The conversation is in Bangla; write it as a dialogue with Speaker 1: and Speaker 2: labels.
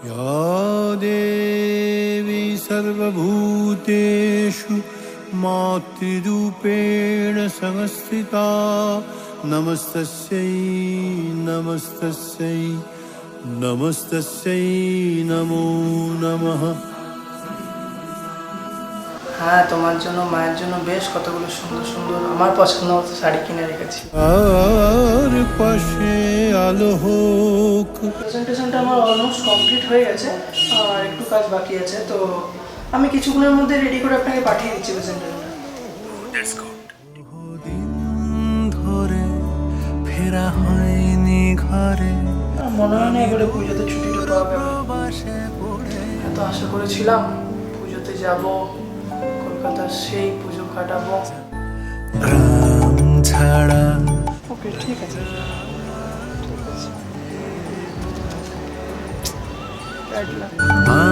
Speaker 1: या देवी सर्वभूतेषु मातृरूपेण संस्थिता नमस्तस्यै नमस्तस्यै नमस्तस्यै नमो नमः।
Speaker 2: হ্যাঁ, তোমার জন্য মায়ের জন্য বেশ কতগুলো সুন্দর সুন্দর আমার পছন্দ মতো শাড়ি কিনে রেখেছি।
Speaker 1: আর পাশে আলো হোক।
Speaker 2: প্রেজেন্টেশনটা আমার অলমোস্ট কমপ্লিট হয়ে গেছে, আর একটু কাজ বাকি আছে, তো আমি কিছুক্ষণের মধ্যে রেডি করে আপনাকে পাঠিয়ে দিচ্ছি প্রেজেন্টেশনটা।
Speaker 1: দিন ধরে ফেরা হয়নি ঘরে,
Speaker 2: মনে হয় না এবারে পুজোতে ছুটিটা পাওয়া যাবে। এত আশা করেছিলাম পুজোতে যাব, কলকাতার সেই পুজো কাটাবো।
Speaker 1: গ্রাম ছাড়া
Speaker 2: ওকে, ঠিক আছে।
Speaker 1: মা